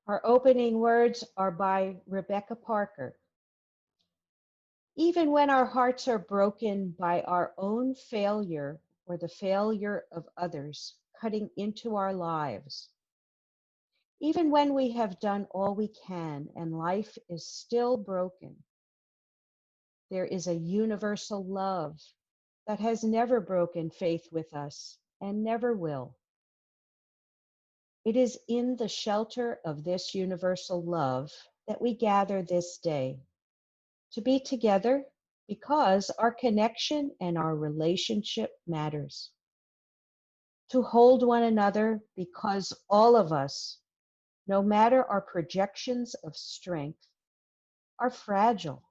Our opening words are by Rebecca Parker. Even when our hearts are broken by our own failure or the failure of others cutting into our lives, even when we have done all we can and life is still broken, there is a universal love that has never broken faith with us and never will. It is in the shelter of this universal love that we gather this day, to be together because our connection and our relationship matters, to hold one another because all of us, no matter our projections of strength, are fragile,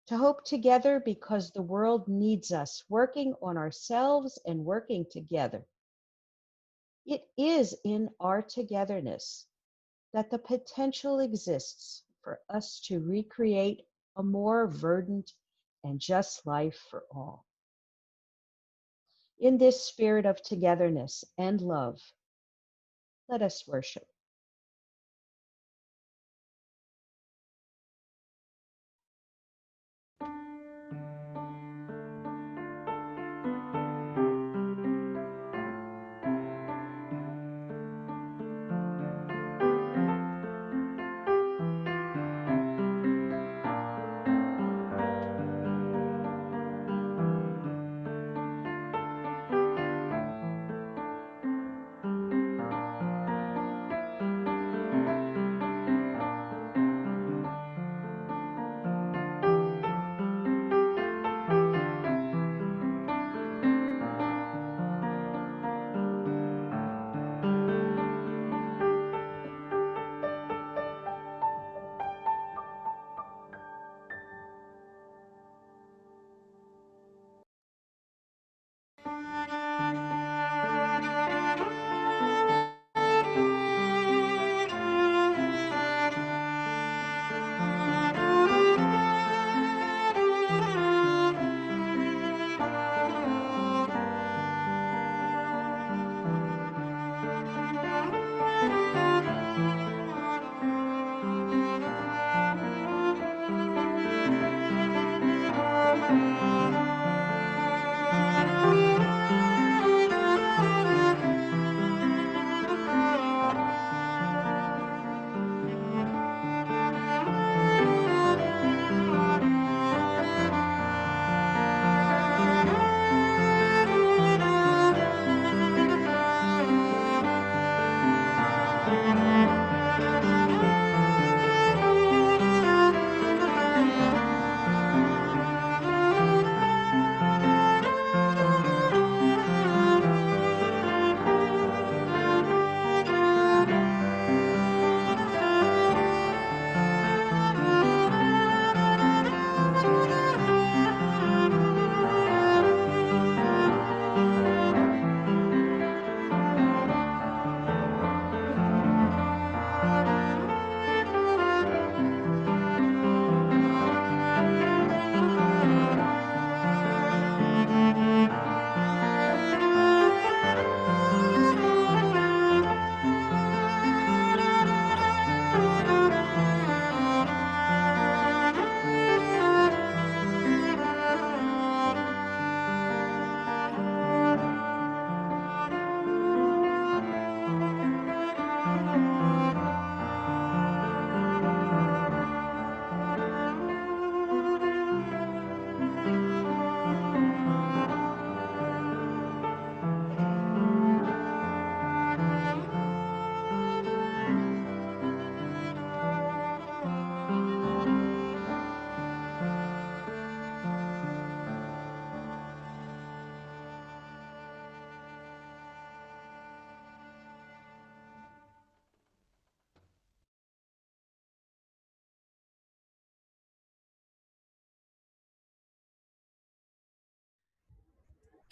to hope together because the world needs us, working on ourselves and working together. It is in our togetherness that the potential exists for us to recreate a more verdant and just life for all. In this spirit of togetherness and love, let us worship.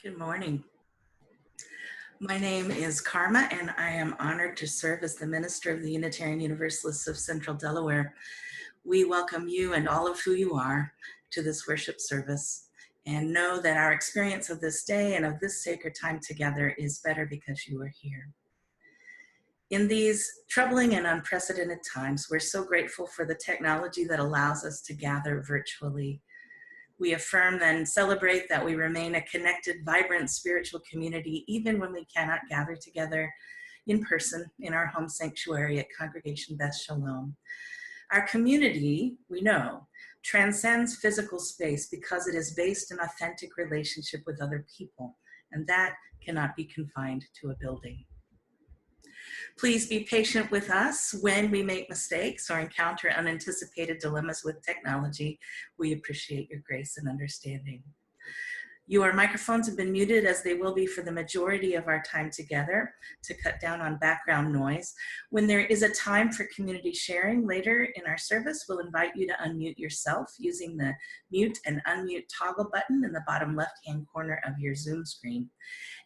Good morning. My name is Kharma, and I am honored to serve as the minister of the Unitarian Universalists of Central Delaware. We welcome you and all of who you are to this worship service, and know that our experience of this day and of this sacred time together is better because you are here. In these troubling and unprecedented times, we're so grateful for the technology that allows us to gather virtually. We affirm and celebrate that we remain a connected, vibrant spiritual community, even when we cannot gather together in person in our home sanctuary at Congregation Beth Shalom. Our community, we know, transcends physical space because it is based in authentic relationship with other people, and that cannot be confined to a building. Please be patient with us when we make mistakes or encounter unanticipated dilemmas with technology. We appreciate your grace and understanding. Your microphones have been muted, as they will be for the majority of our time together, to cut down on background noise. When there is a time for community sharing later in our service, we'll invite you to unmute yourself using the mute and unmute toggle button in the bottom left-hand corner of your Zoom screen.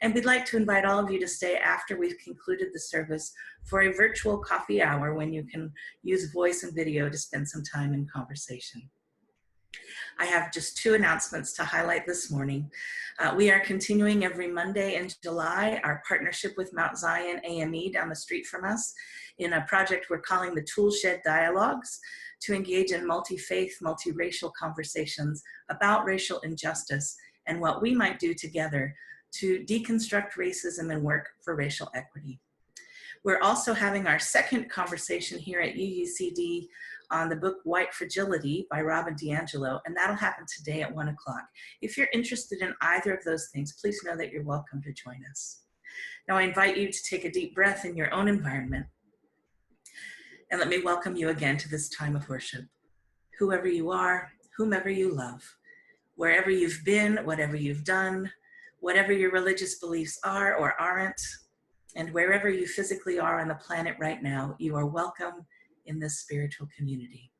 And we'd like to invite all of you to stay after we've concluded the service for a virtual coffee hour when you can use voice and video to spend some time in conversation. I have just 2 announcements to highlight this morning. We are continuing every Monday in July our partnership with Mount Zion AME down the street from us in a project we're calling the Toolshed Dialogues, to engage in multi-faith, multiracial conversations about racial injustice and what we might do together to deconstruct racism and work for racial equity. We're also having our second conversation here at UUCD on the book White Fragility by Robin DiAngelo, and that'll happen today at 1 o'clock. If you're interested in either of those things, please know that you're welcome to join us. Now I invite you to take a deep breath in your own environment, and let me welcome you again to this time of worship. Whoever you are, whomever you love, wherever you've been, whatever you've done, whatever your religious beliefs are or aren't, and wherever you physically are on the planet right now, you are welcome in this spiritual community.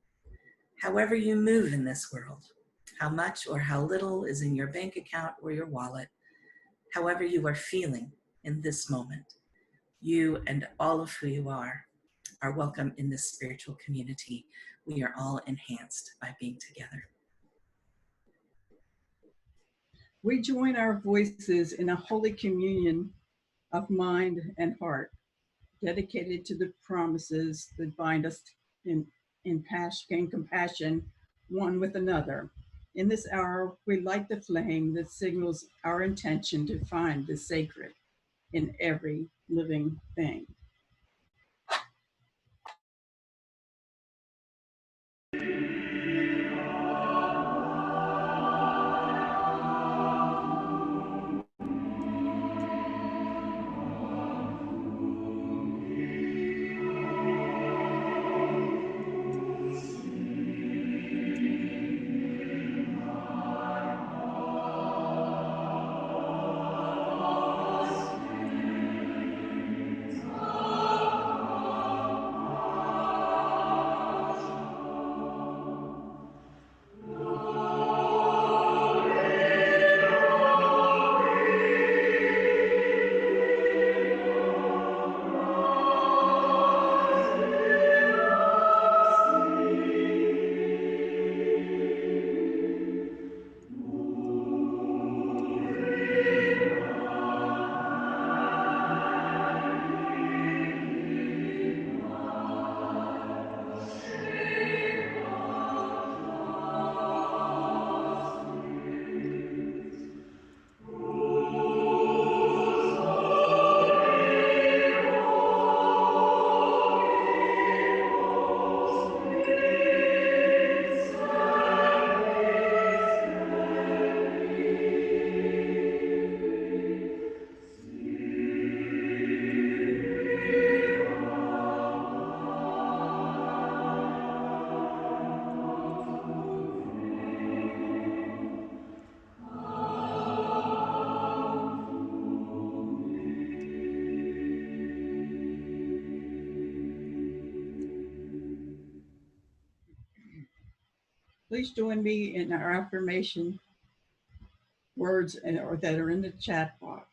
However you move in this world, how much or how little is in your bank account or your wallet, however you are feeling in this moment, you and all of who you are welcome in this spiritual community. We are all enhanced by being together. We join our voices in a holy communion of mind and heart, dedicated to the promises that bind us in compassion one with another. In this hour, we light the flame that signals our intention to find the sacred in every living thing. Please join me in our affirmation words that are in the chat box.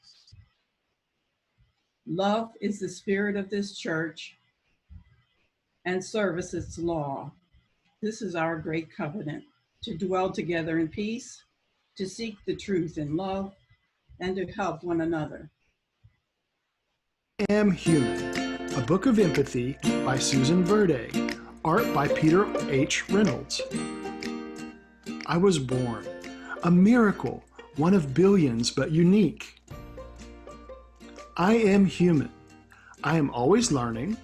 Love is the spirit of this church, and service its law. This is our great covenant, to dwell together in peace, to seek the truth in love, and to help one another. I am human, a Book of Empathy by Susan Verde. Art by Peter H. Reynolds. I was born. A miracle, one of billions but unique. I am human. I am always learning.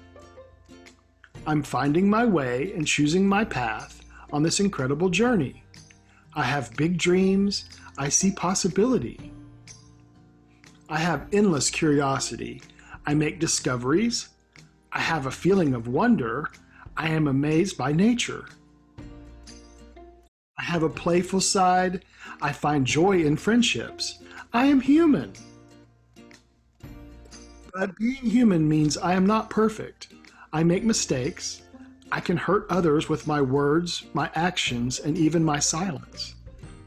I'm finding my way and choosing my path on this incredible journey. I have big dreams. I see possibility. I have endless curiosity. I make discoveries. I have a feeling of wonder. I am amazed by nature. I have a playful side. I find joy in friendships. I am human. But being human means I am not perfect. I make mistakes. I can hurt others with my words, my actions, and even my silence.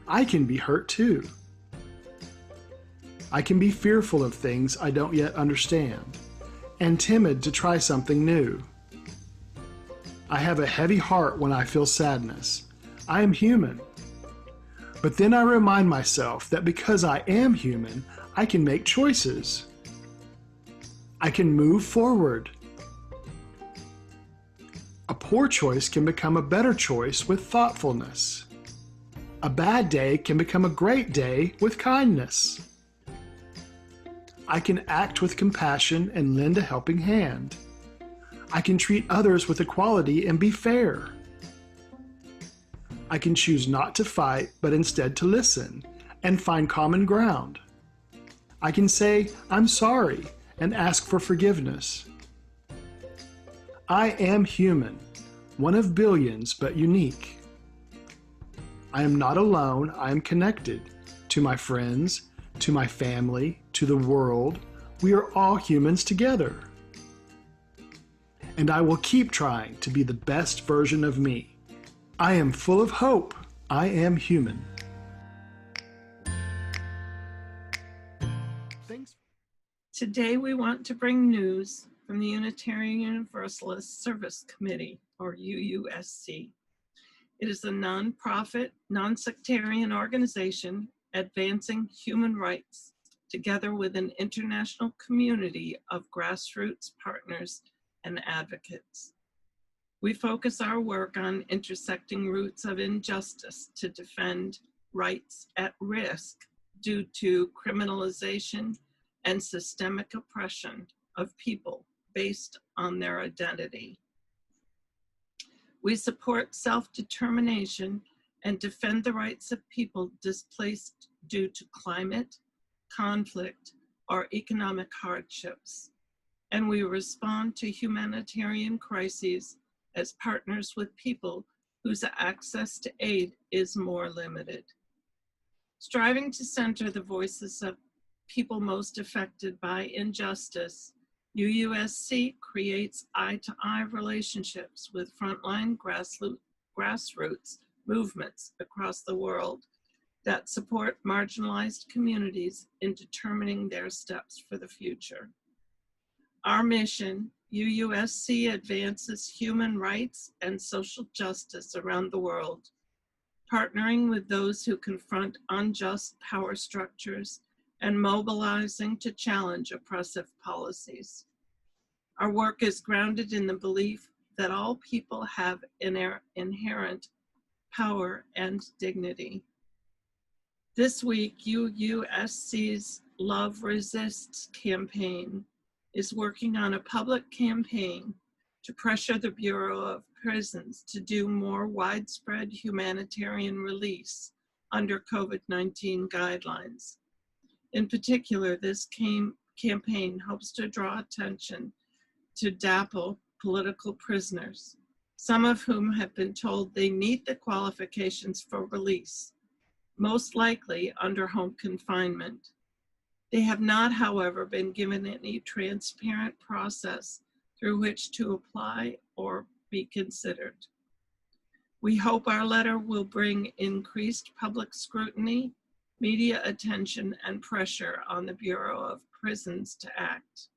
I can be hurt too. I can be fearful of things I don't yet understand, and timid to try something new. I have a heavy heart when I feel sadness. I am human. But then I remind myself that because I am human, I can make choices. I can move forward. A poor choice can become a better choice with thoughtfulness. A bad day can become a great day with kindness. I can act with compassion and lend a helping hand. I can treat others with equality and be fair. I can choose not to fight, but instead to listen and find common ground. I can say, I'm sorry, and ask for forgiveness. I am human, one of billions, but unique. I am not alone. I am connected to my friends, to my family, to the world. We are all humans together. And I will keep trying to be the best version of me. I am full of hope. I am human. Thanks. Today we want to bring news from the Unitarian Universalist Service Committee, or UUSC. It is a nonprofit, non-sectarian organization advancing human rights together with an international community of grassroots partners and advocates. We focus our work on intersecting roots of injustice to defend rights at risk due to criminalization and systemic oppression of people based on their identity. We support self-determination and defend the rights of people displaced due to climate, conflict, or economic hardships. And we respond to humanitarian crises as partners with people whose access to aid is more limited. Striving to center the voices of people most affected by injustice, UUSC creates eye-to-eye relationships with frontline grassroots movements across the world that support marginalized communities in determining their steps for the future. Our mission, UUSC advances human rights and social justice around the world, partnering with those who confront unjust power structures and mobilizing to challenge oppressive policies. Our work is grounded in the belief that all people have inherent power and dignity. This week, UUSC's Love Resists campaign is working on a public campaign to pressure the Bureau of Prisons to do more widespread humanitarian release under COVID-19 guidelines. In particular, this campaign hopes to draw attention to DAPL political prisoners, some of whom have been told they meet the qualifications for release, most likely under home confinement. They have not, however, been given any transparent process through which to apply or be considered. We hope our letter will bring increased public scrutiny, media attention, and pressure on the Bureau of Prisons to act.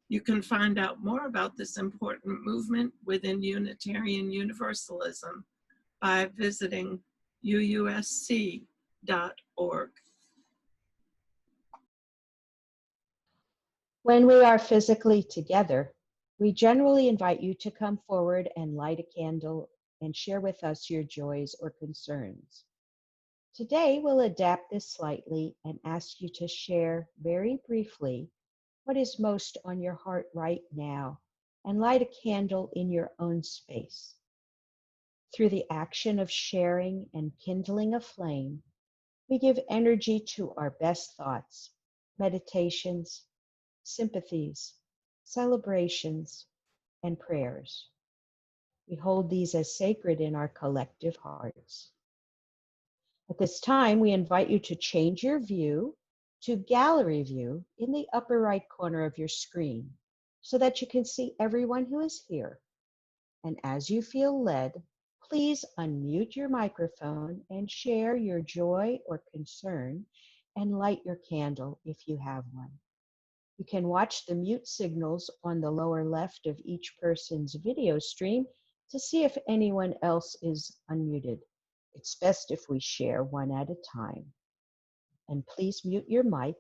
You can find out more about this important movement within Unitarian Universalism by visiting uusc.org. When we are physically together, We generally invite you to come forward and light a candle and share with us your joys or concerns. Today, we'll adapt this slightly and ask you to share very briefly what is most on your heart right now and light a candle in your own space. Through the action of sharing and kindling a flame, we give energy to our best thoughts, meditations, sympathies, celebrations, and prayers. We hold these as sacred in our collective hearts. At this time, we invite you to change your view to gallery view in the upper right corner of your screen so that you can see everyone who is here. And as you feel led, please unmute your microphone and share your joy or concern and light your candle if you have one. You can watch the mute signals on the lower left of each person's video stream to see if anyone else is unmuted. It's best if we share one at a time. And please mute your mic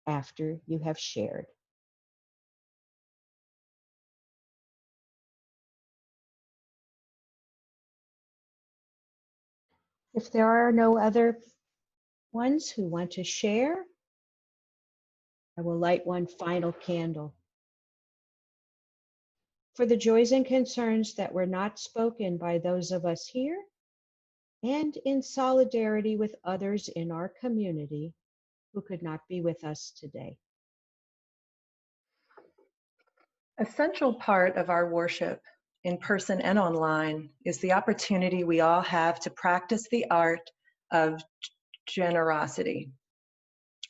after you have shared. If there are no other ones who want to share, I will light one final candle. For the joys and concerns that were not spoken by those of us here, and in solidarity with others in our community who could not be with us today. A central part of our worship, in person and online, is the opportunity we all have to practice the art of generosity.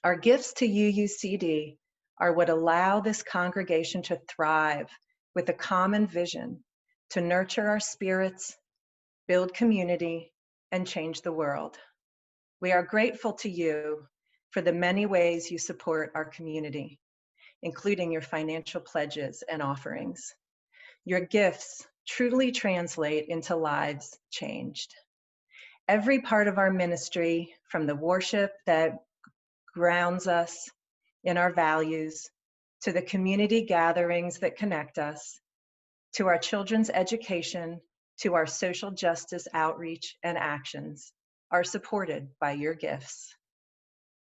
Our gifts to UUCD are what allow this congregation to thrive with a common vision to nurture our spirits, build community, and change the world. We are grateful to you for the many ways you support our community, including your financial pledges and offerings. Your gifts truly translate into lives changed. Every part of our ministry, from the worship that grounds us in our values, to the community gatherings that connect us, to our children's education, to our social justice outreach and actions, are supported by your gifts.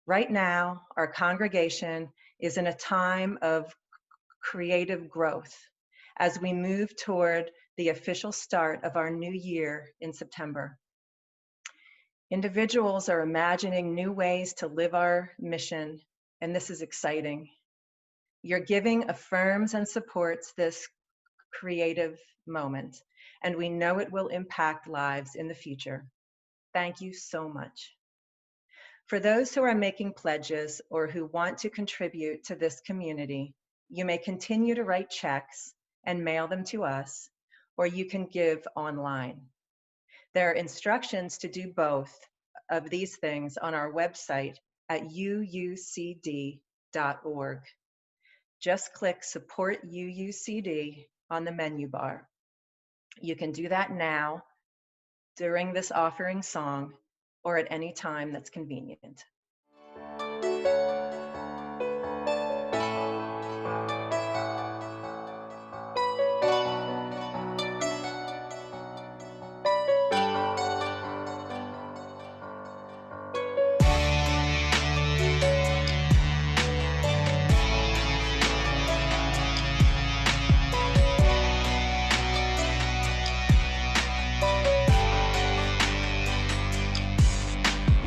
Right now, our congregation is in a time of creative growth as we move toward the official start of our new year in September. Individuals are imagining new ways to live our mission, and this is exciting. Your giving affirms and supports this creative moment, and we know it will impact lives in the future. Thank you so much. For those who are making pledges or who want to contribute to this community, you may continue to write checks and mail them to us, or you can give online. There are instructions to do both of these things on our website at uucd.org. Just click Support UUCD on the menu bar. You can do that now, during this offering song, or at any time that's convenient.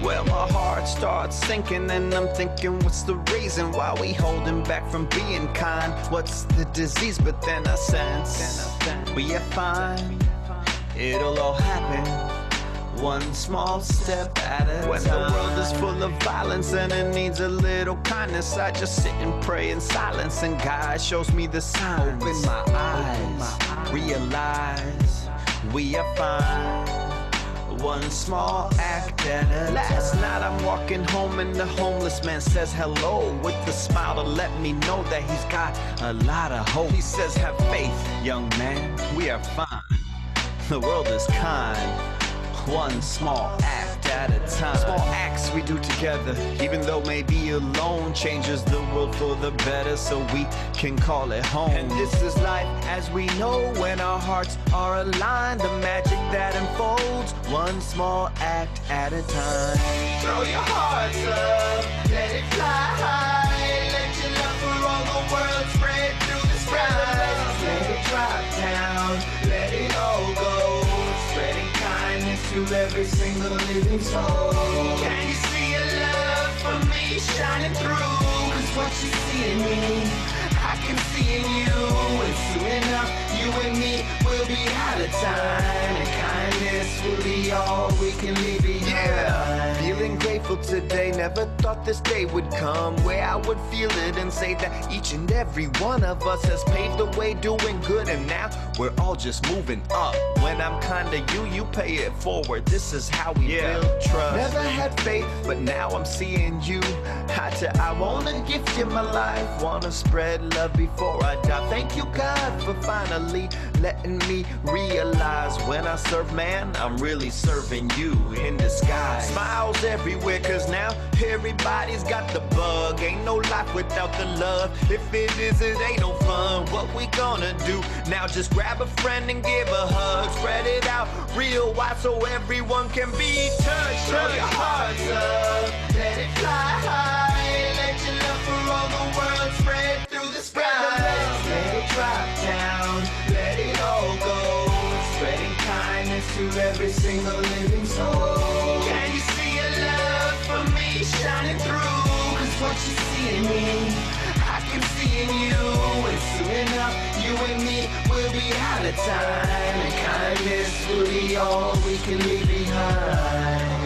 Well, my heart starts sinking and I'm thinking, what's the reason why we holding back from being kind? What's the disease? But then I sense we are fine. It'll all happen one small step at a time. When the world is full of violence and it needs a little kindness, I just sit and pray in silence, and God shows me the signs. Open my eyes, realize we are fine. One small act at a time. Last night I'm walking home and the homeless man says hello with a smile to let me know that he's got a lot of hope. He says, have faith, young man, we are fine. The world is kind. One small act at a time. Small acts we do together, even though maybe alone, changes the world for the better, so we can call it home. And this is life as we know, when our hearts are aligned, the magic that unfolds, one small act at a time. Throw your hearts up, let it fly high, let your love for all the world spread through the skies. Let it drop down, let it all go, spreading kindness to every single living soul. Can you see your love for me shining through? Cause what you see in me, I can see in you. And soon enough, you and me will be out of time, and kindness will be all we can leave behind. Yeah, feeling grateful today. Never thought this day would come where I would feel it and say that each and every one of us has paved the way doing good, and now we're all just moving up. When I'm kinda you pay it forward. This is how we build trust. Never had faith, but now I'm seeing you eye to eye. Wanna gift you my life, wanna spread love before I die. Thank you, God, for finally letting me realize when I serve man, I'm really serving you in disguise. Smiles everywhere, cause now everybody's got the bug. Ain't no life without the love. If it is, it ain't no fun. What we gonna do now? Just grab a friend and give a hug. Spread it out real wide so everyone can be touched. Throw your hearts up, let it fly high, let your love for all the world spread through the skies. Let it drop down, let it all go, spreading kindness to every single living soul. Can you see your love for me shining through? Cause what you see in me, I can see in you. And soon enough, you and me will be out of time, and kindness will be all we can leave behind.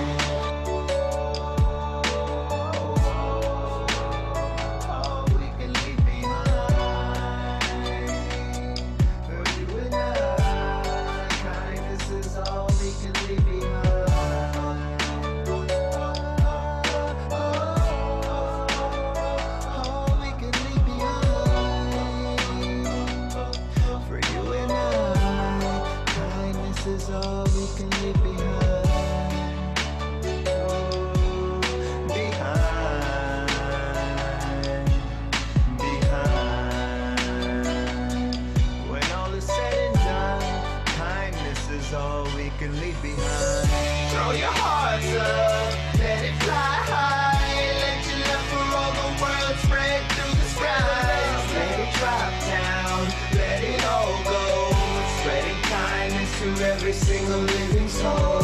Every single living soul.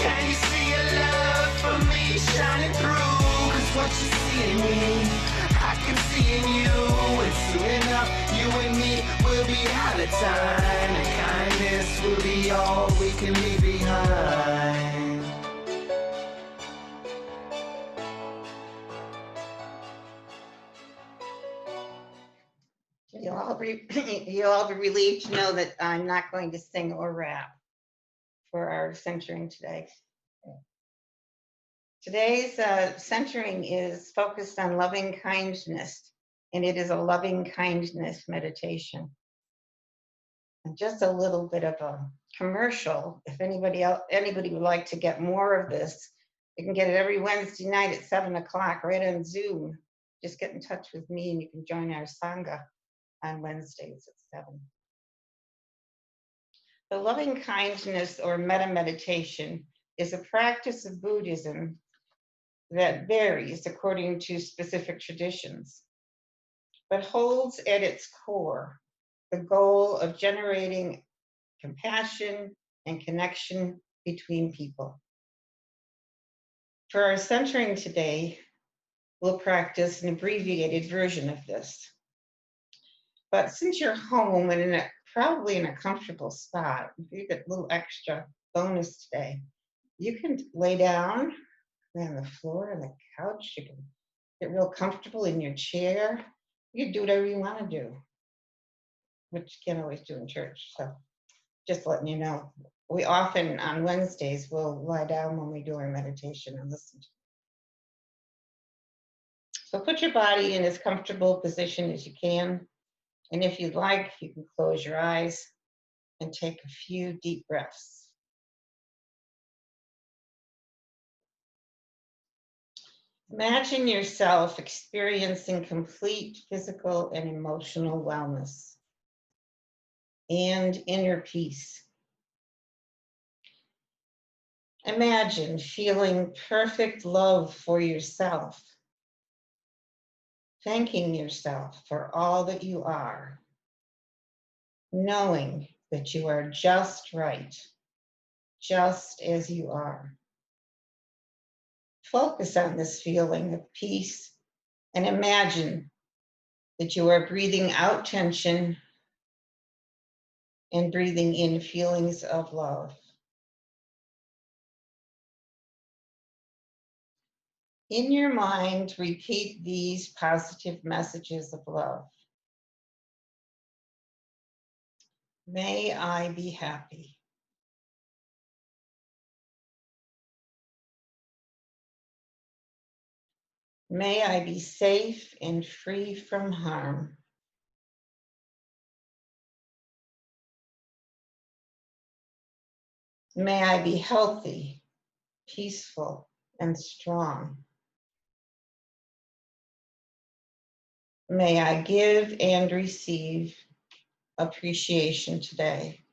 Can you see your love for me shining through? Cause what you see in me, I can see in you. And soon enough, you and me will be out of time, and kindness will be all we can leave behind. You'll all be relieved to know that I'm not going to sing or rap for our centering today. Today's centering is focused on loving kindness, and it is a loving kindness meditation. And just a little bit of a commercial. If anybody would like to get more of this, you can get it every Wednesday night at 7 o'clock right on Zoom. Just get in touch with me and you can join our Sangha on Wednesdays at 7. The loving kindness or Metta meditation is a practice of Buddhism that varies according to specific traditions, but holds at its core the goal of generating compassion and connection between people. For our centering today, we'll practice an abbreviated version of this. But since you're home and probably in a comfortable spot, if you get a little extra bonus today, you can lay down on the floor, on the couch, you can get real comfortable in your chair. You can do whatever you want to do, which you can't always do in church. So just letting you know, we often on Wednesdays will lie down when we do our meditation and listen to it. So put your body in as comfortable a position as you can. And if you'd like, you can close your eyes and take a few deep breaths. Imagine yourself experiencing complete physical and emotional wellness and inner peace. Imagine feeling perfect love for yourself, thanking yourself for all that you are, knowing that you are just right, just as you are. Focus on this feeling of peace and imagine that you are breathing out tension and breathing in feelings of love. In your mind, repeat these positive messages of love. May I be happy. May I be safe and free from harm. May I be healthy, peaceful, and strong. May I give and receive appreciation today.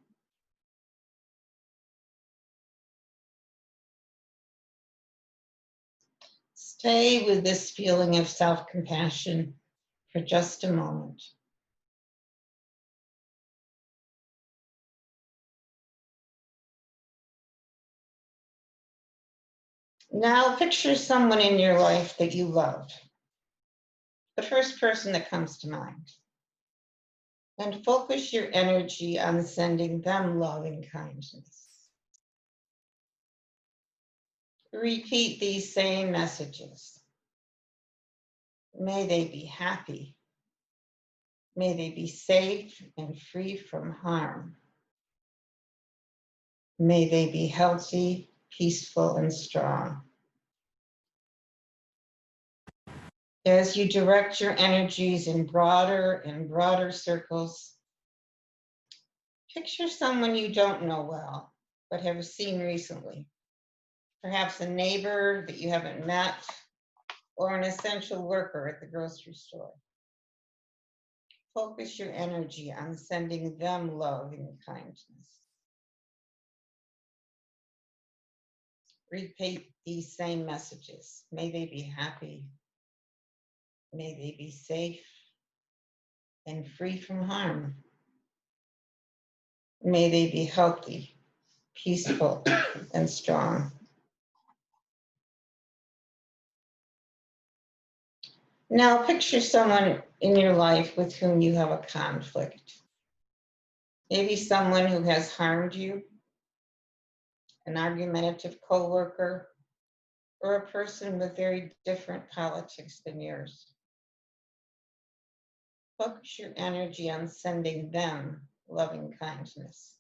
Stay with this feeling of self-compassion for just a moment. Now picture someone in your life that you love. The first person that comes to mind. And focus your energy on sending them loving kindness. Repeat these same messages. May they be happy. May they be safe and free from harm. May they be healthy, peaceful, and strong. As you direct your energies in broader and broader circles, picture someone you don't know well, but have seen recently. Perhaps a neighbor that you haven't met, or an essential worker at the grocery store. Focus your energy on sending them love and kindness. Repeat these same messages. May they be happy. May they be safe and free from harm. May they be healthy, peaceful, and strong. Now picture someone in your life with whom you have a conflict. Maybe someone who has harmed you, an argumentative coworker, or a person with very different politics than yours. Focus your energy on sending them loving kindness.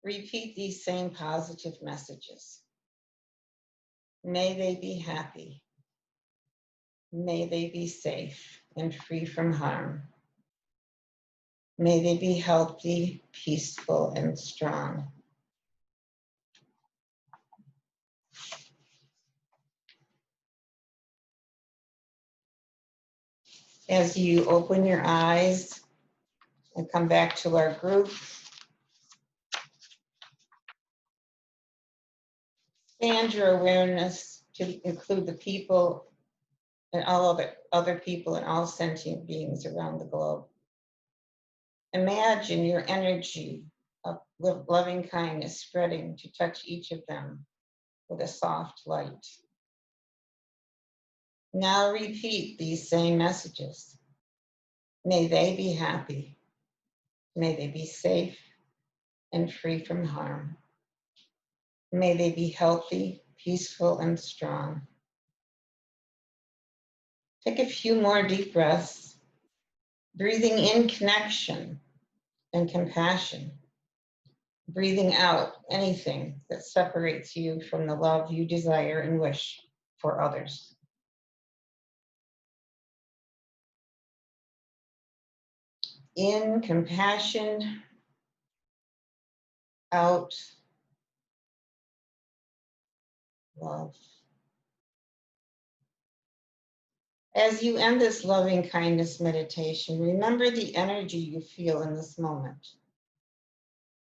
Repeat these same positive messages. May they be happy. May they be safe and free from harm. May they be healthy, peaceful, and strong. As you open your eyes and come back to our group, expand your awareness to include the people and all of it, other people and all sentient beings around the globe. Imagine your energy of loving kindness spreading to touch each of them with a soft light. Now repeat these same messages. May they be happy. May they be safe and free from harm. May they be healthy, peaceful, and strong. Take a few more deep breaths, breathing in connection and compassion, breathing out anything that separates you from the love you desire and wish for others. In compassion, out love. As you end this loving kindness meditation, remember the energy you feel in this moment.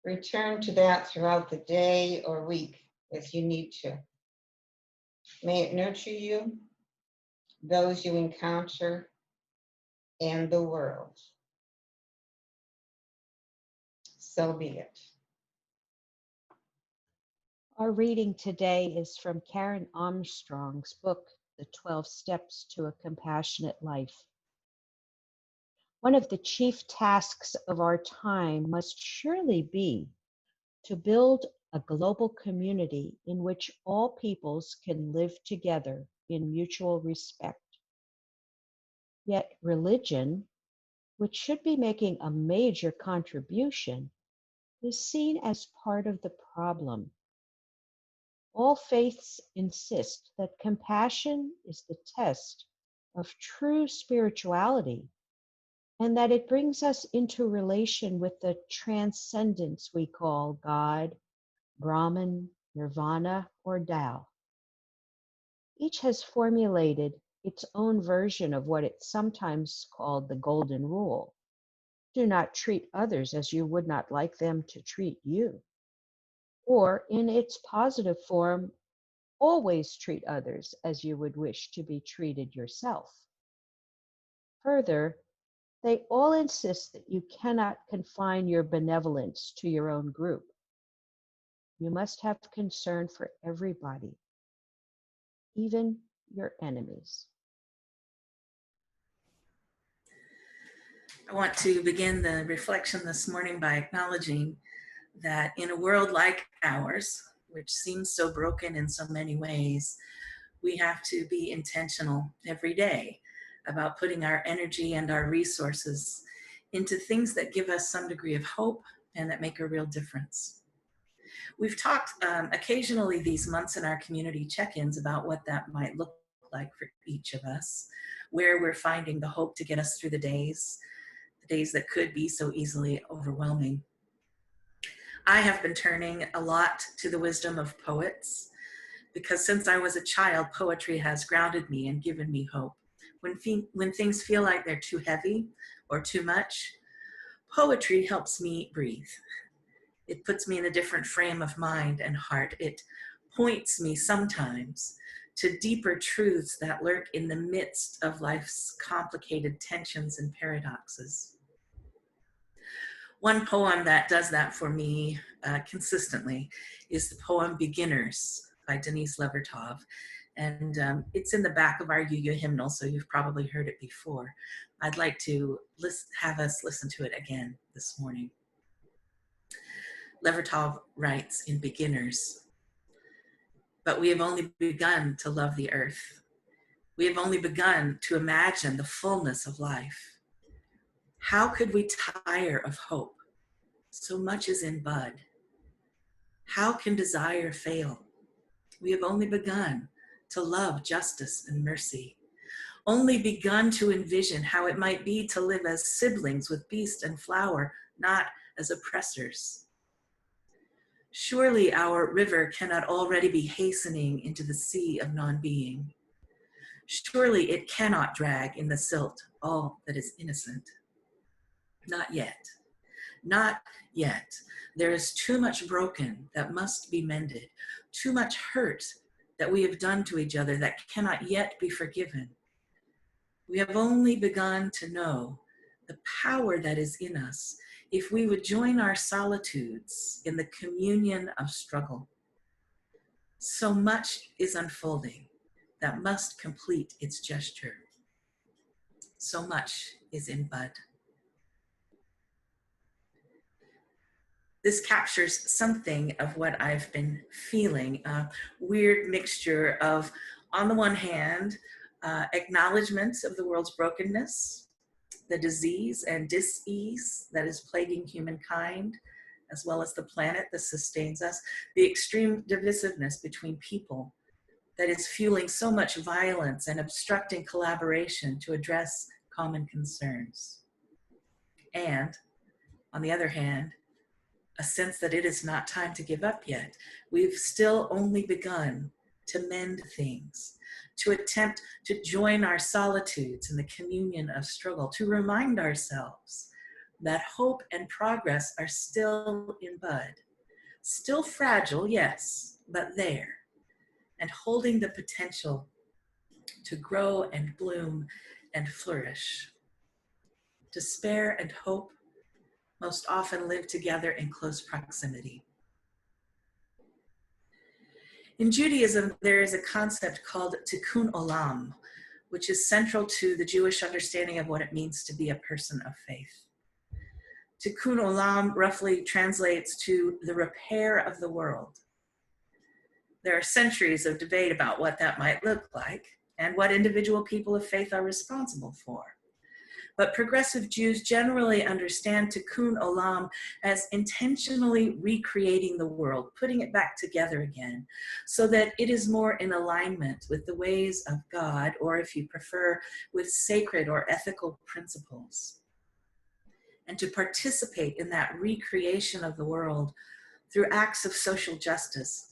Return to that throughout the day or week if you need to. May it nurture you, those you encounter, and the world. So be it. Our reading today is from Karen Armstrong's book, The 12 Steps to a Compassionate Life. One of the chief tasks of our time must surely be to build a global community in which all peoples can live together in mutual respect. Yet religion, which should be making a major contribution, is seen as part of the problem. All faiths insist that compassion is the test of true spirituality and that it brings us into relation with the transcendence we call God, Brahman, Nirvana, or Tao. Each has formulated its own version of what it's sometimes called the Golden Rule. Do not treat others as you would not like them to treat you. Or, in its positive form, always treat others as you would wish to be treated yourself. Further, they all insist that you cannot confine your benevolence to your own group. You must have concern for everybody, even your enemies. I want to begin the reflection this morning by acknowledging that in a world like ours, which seems so broken in so many ways, we have to be intentional every day about putting our energy and our resources into things that give us some degree of hope and that make a real difference. We've talked occasionally these months in our community check-ins about what that might look like for each of us, where we're finding the hope to get us through the days that could be so easily overwhelming. I have been turning a lot to the wisdom of poets because since I was a child, poetry has grounded me and given me hope. When things feel like they're too heavy or too much, poetry helps me breathe. It puts me in a different frame of mind and heart. It points me sometimes to deeper truths that lurk in the midst of life's complicated tensions and paradoxes. One poem that does that for me consistently is the poem Beginners by Denise Levertov. And it's in the back of our UU hymnal, so you've probably heard it before. I'd like to have us listen to it again this morning. Levertov writes in Beginners, "But we have only begun to love the earth. We have only begun to imagine the fullness of life. How could we tire of hope? So much is in bud. How can desire fail? We have only begun to love justice and mercy, only begun to envision how it might be to live as siblings with beast and flower, not as oppressors. Surely our river cannot already be hastening into the sea of non-being. Surely it cannot drag in the silt all that is innocent. Not yet. Not yet. There is too much broken that must be mended, too much hurt that we have done to each other that cannot yet be forgiven. We have only begun to know the power that is in us if we would join our solitudes in the communion of struggle. So much is unfolding that must complete its gesture. So much is in bud." This captures something of what I've been feeling, a weird mixture of, on the one hand, acknowledgments of the world's brokenness, the disease and dis-ease that is plaguing humankind, as well as the planet that sustains us, the extreme divisiveness between people that is fueling so much violence and obstructing collaboration to address common concerns. And, on the other hand, a sense that it is not time to give up yet. We've still only begun to mend things. to attempt to join our solitudes in the communion of struggle, to remind ourselves that hope and progress are still in bud, still fragile, yes, but there, and holding the potential to grow and bloom and flourish. Despair and hope most often live together in close proximity. In Judaism, there is a concept called tikkun olam, which is central to the Jewish understanding of what it means to be a person of faith. Tikkun olam roughly translates to the repair of the world. There are centuries of debate about what that might look like and what individual people of faith are responsible for. But progressive Jews generally understand tikkun olam as intentionally recreating the world, putting it back together again, so that it is more in alignment with the ways of God, or if you prefer, with sacred or ethical principles. And to participate in that recreation of the world through acts of social justice,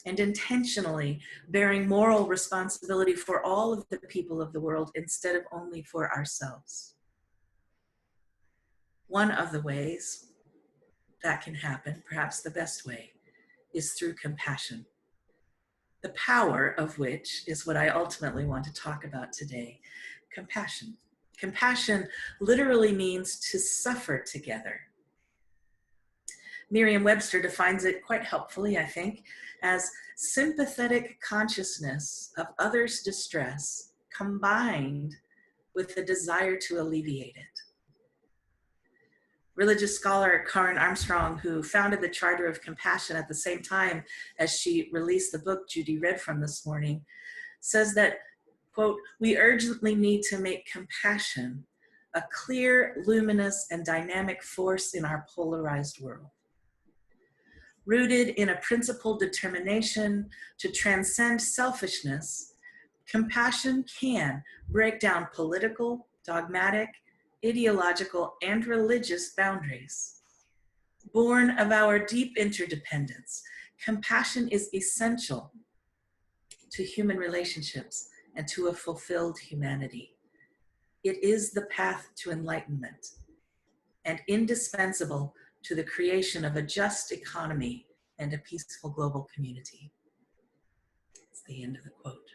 and intentionally bearing moral responsibility for all of the people of the world instead of only for ourselves. One of the ways that can happen, perhaps the best way, is through compassion, the power of which is what I ultimately want to talk about today. Compassion. Compassion literally means to suffer together. Merriam-Webster defines it quite helpfully, I think, as sympathetic consciousness of others' distress combined with the desire to alleviate it. Religious scholar Kharma Armstrong, who founded the Charter of Compassion at the same time as she released the book Judy read from this morning, says that, quote, "We urgently need to make compassion a clear, luminous, and dynamic force in our polarized world. Rooted in a principled determination to transcend selfishness, compassion can break down political, dogmatic, ideological, and religious boundaries. Born of our deep interdependence, compassion is essential to human relationships and to a fulfilled humanity. It is the path to enlightenment and indispensable to the creation of a just economy and a peaceful global community." It's the end of the quote.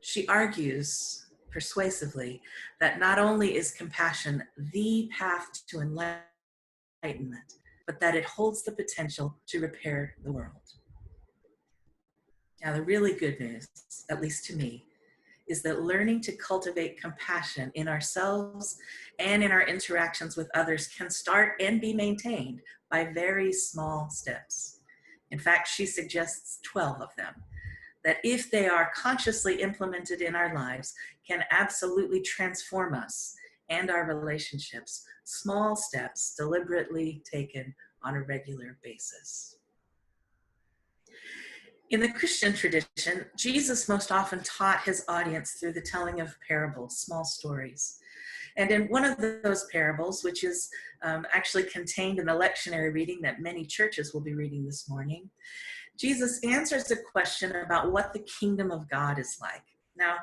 She argues persuasively that not only is compassion the path to enlightenment, but that it holds the potential to repair the world. Now, the really good news, at least to me, is that learning to cultivate compassion in ourselves and in our interactions with others can start and be maintained by very small steps. In fact, she suggests 12 of them, that if they are consciously implemented in our lives, can absolutely transform us and our relationships. Small steps deliberately taken on a regular basis. In the Christian tradition, Jesus most often taught his audience through the telling of parables, small stories. And in one of those parables, which is actually contained in the lectionary reading that many churches will be reading this morning, Jesus answers the question about what the kingdom of God is like. Now,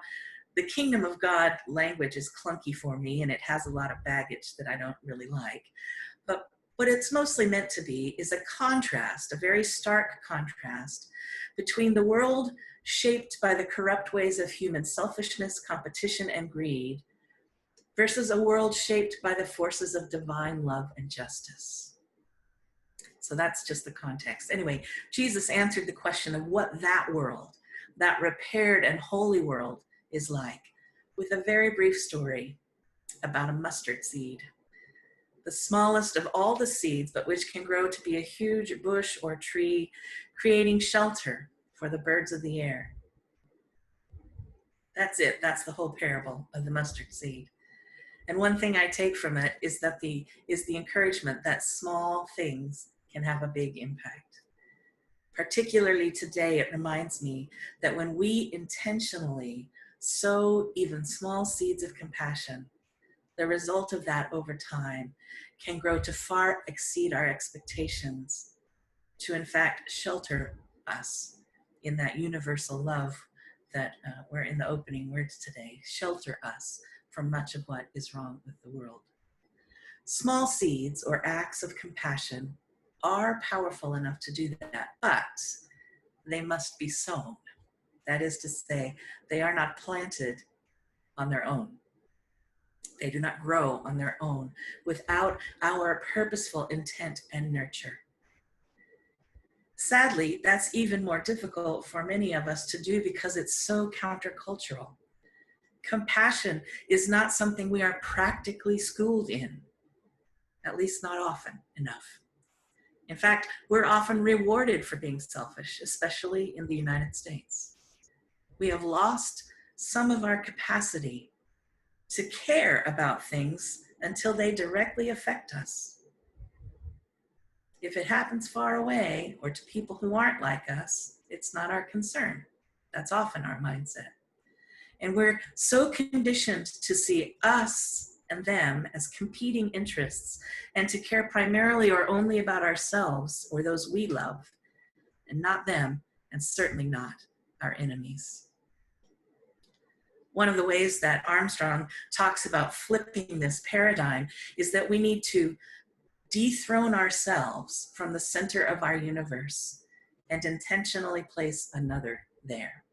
the kingdom of God language is clunky for me, and it has a lot of baggage that I don't really like. But what it's mostly meant to be is a contrast, a very stark contrast, between the world shaped by the corrupt ways of human selfishness, competition, and greed, versus a world shaped by the forces of divine love and justice. So that's just the context. Anyway, Jesus answered the question of what that world, that repaired and holy world, is like, with a very brief story about a mustard seed. The smallest of all the seeds, but which can grow to be a huge bush or tree, creating shelter for the birds of the air. That's it. That's the whole parable of the mustard seed. And one thing I take from it is that the encouragement that small things can have a big impact. Particularly today, it reminds me that when we intentionally sow even small seeds of compassion, the result of that over time can grow to far exceed our expectations, to in fact shelter us in that universal love that were in the opening words today, shelter us from much of what is wrong with the world. Small seeds or acts of compassion are powerful enough to do that, but they must be sown. That is to say, they are not planted on their own. They do not grow on their own without our purposeful intent and nurture. Sadly, that's even more difficult for many of us to do because it's so countercultural. Compassion is not something we are practically schooled in, at least not often enough. In fact, we're often rewarded for being selfish, especially in the United States. We have lost some of our capacity to care about things until they directly affect us. If it happens far away or to people who aren't like us, it's not our concern. That's often our mindset. And we're so conditioned to see us and them as competing interests and to care primarily or only about ourselves or those we love and not them, and certainly not our enemies. One of the ways that Armstrong talks about flipping this paradigm is that we need to dethrone ourselves from the center of our universe and intentionally place another there.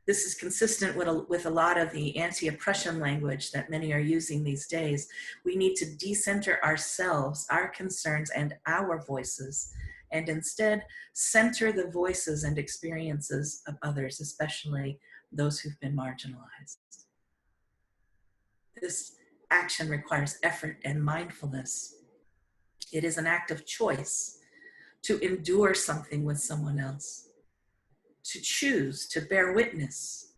This is consistent with a lot of the anti-oppression language that many are using these days. We need to decenter ourselves, our concerns, and our voices, and instead center the voices and experiences of others, especially those who've been marginalized. This action requires effort and mindfulness. It is an act of choice to endure something with someone else, to choose to bear witness,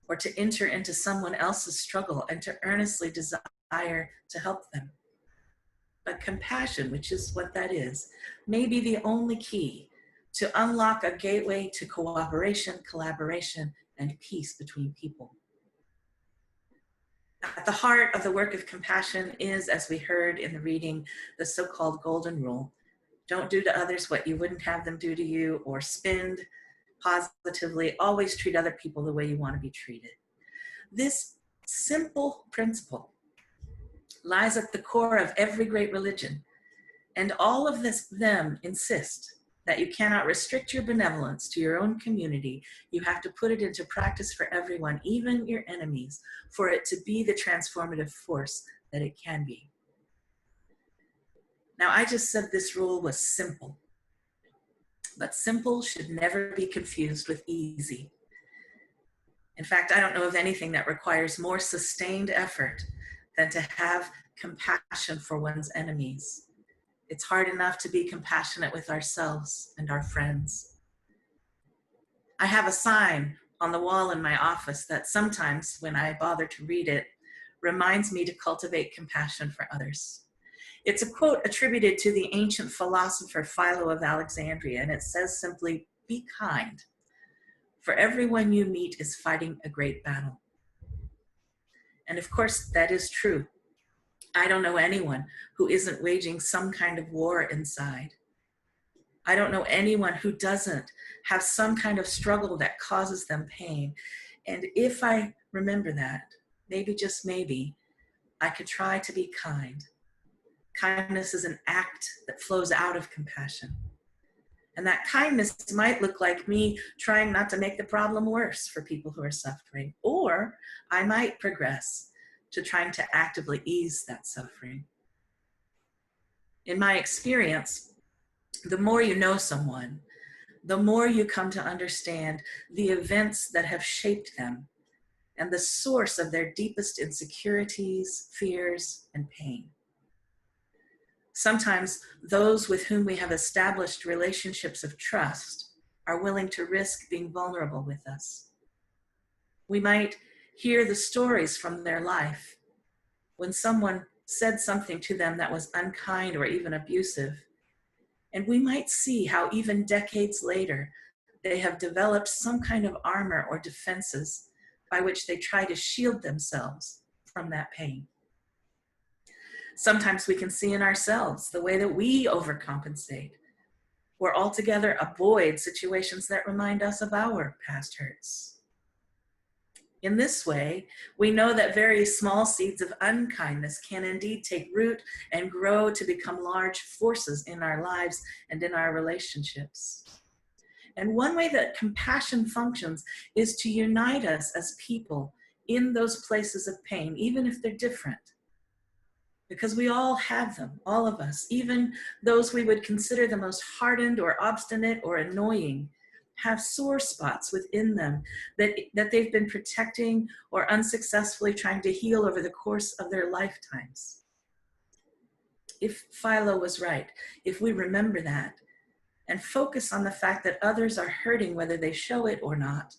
or to enter into someone else's struggle and to earnestly desire to help them. But compassion, which is what that is, may be the only key to unlock a gateway to cooperation, collaboration, and peace between people. At the heart of the work of compassion is, as we heard in the reading, the so-called golden rule. Don't do to others what you wouldn't have them do to you, or spend positively. Always treat other people the way you want to be treated. This simple principle lies at the core of every great religion, and all of them insist that you cannot restrict your benevolence to your own community. You have to put it into practice for everyone, even your enemies, for it to be the transformative force that it can be. Now, I just said this rule was simple, but simple should never be confused with easy. In fact, I don't know of anything that requires more sustained effort than to have compassion for one's enemies. It's hard enough to be compassionate with ourselves and our friends. I have a sign on the wall in my office that sometimes, when I bother to read it, reminds me to cultivate compassion for others. It's a quote attributed to the ancient philosopher Philo of Alexandria, and it says simply, "Be kind, for everyone you meet is fighting a great battle." And of course, that is true. I don't know anyone who isn't waging some kind of war inside. I don't know anyone who doesn't have some kind of struggle that causes them pain. And if I remember that, maybe, just maybe, I could try to be kind. Kindness is an act that flows out of compassion. And that kindness might look like me trying not to make the problem worse for people who are suffering, or I might progress to trying to actively ease that suffering. In my experience, the more you know someone, the more you come to understand the events that have shaped them and the source of their deepest insecurities, fears, and pain. Sometimes those with whom we have established relationships of trust are willing to risk being vulnerable with us. We might hear the stories from their life when someone said something to them that was unkind or even abusive. And we might see how even decades later, they have developed some kind of armor or defenses by which they try to shield themselves from that pain. Sometimes we can see in ourselves the way that we overcompensate or altogether avoid situations that remind us of our past hurts. In this way, we know that very small seeds of unkindness can indeed take root and grow to become large forces in our lives and in our relationships. And one way that compassion functions is to unite us as people in those places of pain, even if they're different. Because we all have them, all of us, even those we would consider the most hardened or obstinate or annoying, have sore spots within them that they've been protecting or unsuccessfully trying to heal over the course of their lifetimes. If Philo was right, if we remember that and focus on the fact that others are hurting whether they show it or not,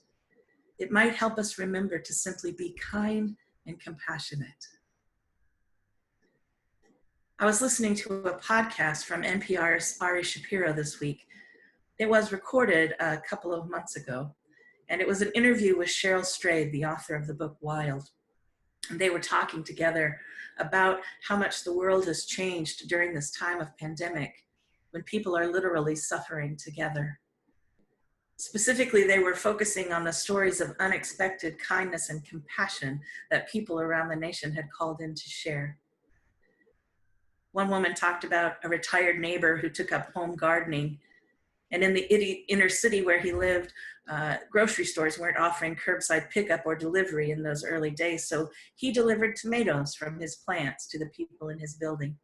it might help us remember to simply be kind and compassionate. I was listening to a podcast from NPR's Ari Shapiro this week. It was recorded a couple of months ago, and it was an interview with Cheryl Strayed, the author of the book Wild. And they were talking together about how much the world has changed during this time of pandemic, when people are literally suffering together. Specifically, they were focusing on the stories of unexpected kindness and compassion that people around the nation had called in to share. One woman talked about a retired neighbor who took up home gardening, and in the inner city where he lived, grocery stores weren't offering curbside pickup or delivery in those early days, so he delivered tomatoes from his plants to the people in his building,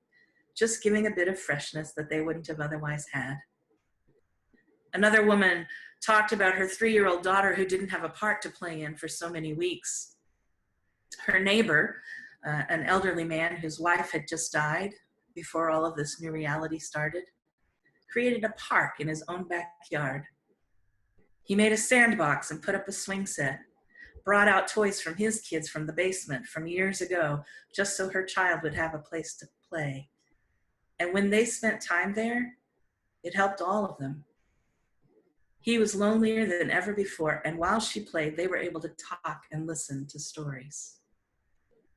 just giving a bit of freshness that they wouldn't have otherwise had. Another woman talked about her 3-year-old daughter who didn't have a park to play in for so many weeks. Her neighbor, an elderly man whose wife had just died before all of this new reality started, created a park in his own backyard. He made a sandbox and put up a swing set, brought out toys from his kids from the basement from years ago, just so her child would have a place to play. And when they spent time there, it helped all of them. He was lonelier than ever before, and while she played, they were able to talk and listen to stories.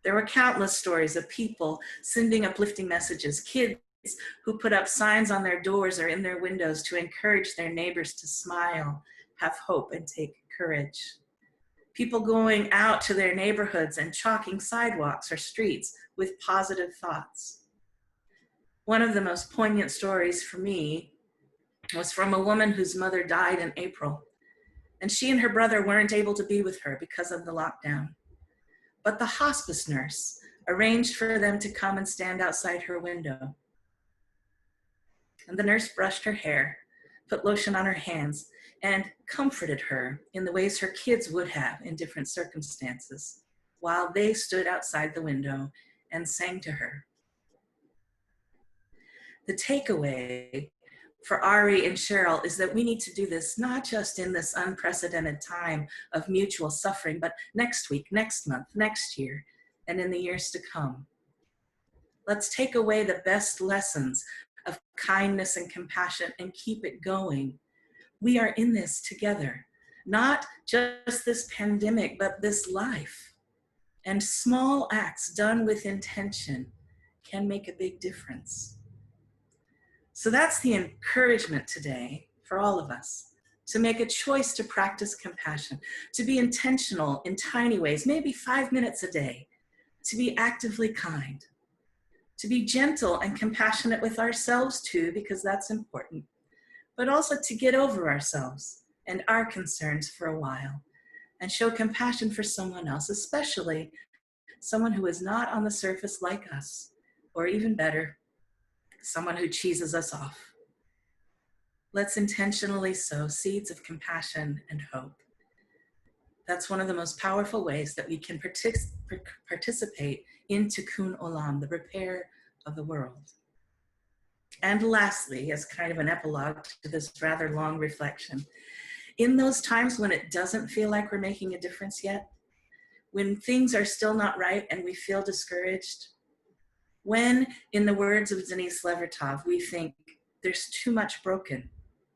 There were countless stories of people sending uplifting messages, kids who put up signs on their doors or in their windows to encourage their neighbors to smile, have hope, and take courage. People going out to their neighborhoods and chalking sidewalks or streets with positive thoughts. One of the most poignant stories for me was from a woman whose mother died in April, and she and her brother weren't able to be with her because of the lockdown. But the hospice nurse arranged for them to come and stand outside her window. And the nurse brushed her hair, put lotion on her hands, and comforted her in the ways her kids would have in different circumstances, while they stood outside the window and sang to her. The takeaway for Ari and Cheryl is that we need to do this not just in this unprecedented time of mutual suffering, but next week, next month, next year, and in the years to come. Let's take away the best lessons of kindness and compassion and keep it going. We are in this together, not just this pandemic, but this life. And small acts done with intention can make a big difference. So that's the encouragement today for all of us, to make a choice to practice compassion, to be intentional in tiny ways, maybe 5 minutes a day, to be actively kind, to be gentle and compassionate with ourselves too, because that's important, but also to get over ourselves and our concerns for a while and show compassion for someone else, especially someone who is not on the surface like us, or even better, someone who cheeses us off. Let's intentionally sow seeds of compassion and hope. That's one of the most powerful ways that we can participate in Tikkun Olam, the repair of the world. And lastly, as kind of an epilogue to this rather long reflection, in those times when it doesn't feel like we're making a difference yet, when things are still not right and we feel discouraged, when, in the words of Denise Levertov, we think there's too much broken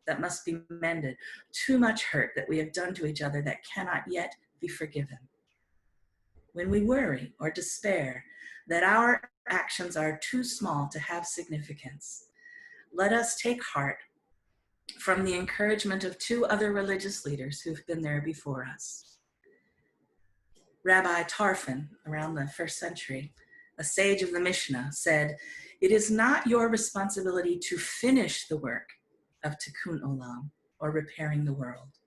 that must be mended, too much hurt that we have done to each other that cannot yet be forgiven. When we worry or despair that our actions are too small to have significance, let us take heart from the encouragement of two other religious leaders who've been there before us. Rabbi Tarfon, around the 1st century, a sage of the Mishnah, said, "It is not your responsibility to finish the work of tikkun olam, or repairing the world,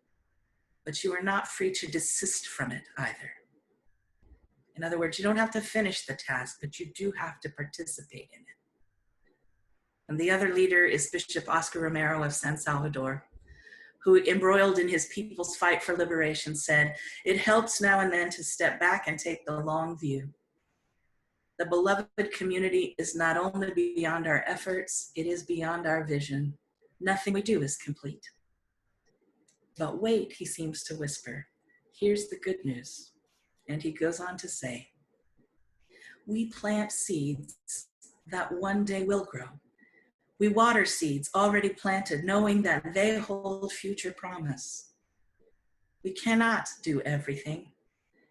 but you are not free to desist from it either." In other words, you don't have to finish the task, but you do have to participate in it. And the other leader is Bishop Oscar Romero of San Salvador, who, embroiled in his people's fight for liberation, said, "It helps now and then to step back and take the long view. The beloved community is not only beyond our efforts, it is beyond our vision. Nothing we do is complete." But wait, he seems to whisper, here's the good news. And he goes on to say, we plant seeds that one day will grow. We water seeds already planted, knowing that they hold future promise. We cannot do everything,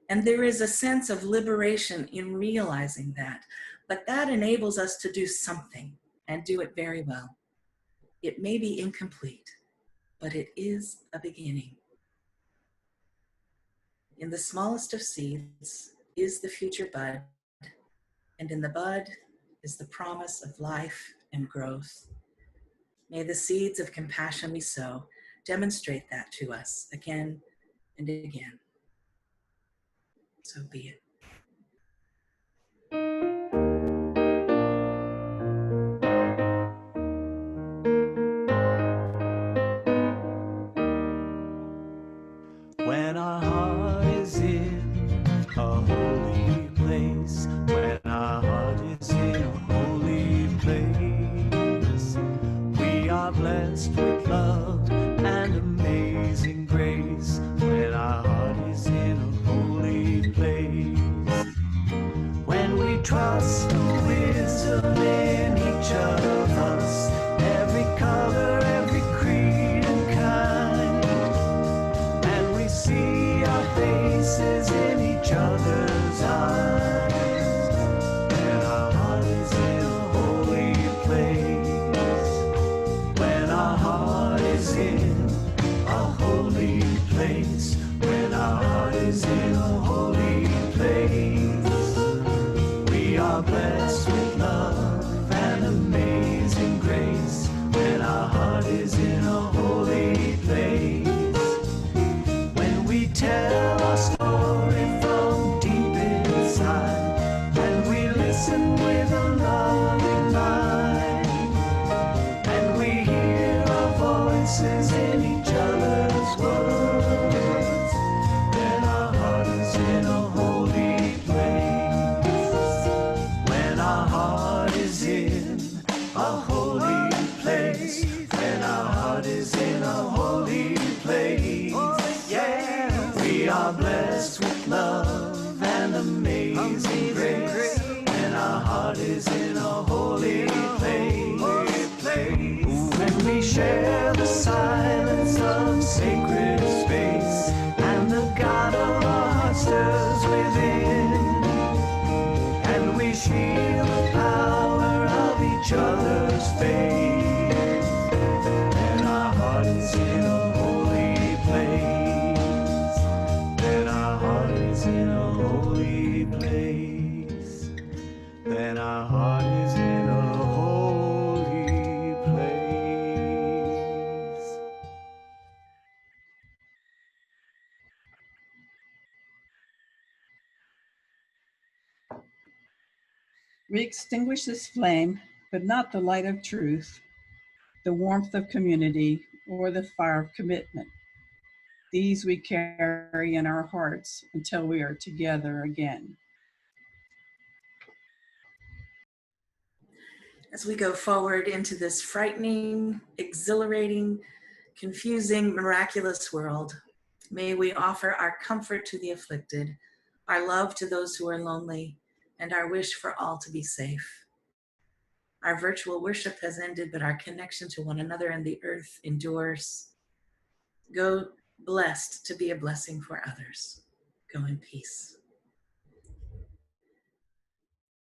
and there is a sense of liberation in realizing that, but that enables us to do something and do it very well. It may be incomplete, but it is a beginning. In the smallest of seeds is the future bud, and in the bud is the promise of life and growth. May the seeds of compassion we sow demonstrate that to us again and again. So be it. When our heart is in a holy place, when our heart is in a holy place, we are blessed with love and amazing grace. When our heart is in a holy place, when we trust the wisdom in each of us, every color, every creed and kind, and we see our faces in each other's eyes. When our heart is in a holy place, when our heart is in a holy place, when our heart is in a holy place, we are blessed with love and amazing grace. When our heart is in a holy place, when we tell our story from deep inside, and we listen with a loving mind, and we hear our voices in each other's words, then our heart is in a holy place. When our heart is in a holy place, when our heart is in a holy place, yeah, we are blessed with love and amazing grace. When our heart is in a holy place, when we share the silence of sacred space, and the God of our heart stirs within, and we feel the power of each other's faith, then our heart is in a holy place. Then our heart is in a holy place. Then our heart is in a holy place. We extinguish this flame, but not the light of truth, the warmth of community, or the fire of commitment. These we carry in our hearts until we are together again. As we go forward into this frightening, exhilarating, confusing, miraculous world, may we offer our comfort to the afflicted, our love to those who are lonely, and our wish for all to be safe. Our virtual worship has ended, but our connection to one another and the earth endures. Go blessed to be a blessing for others. Go in peace.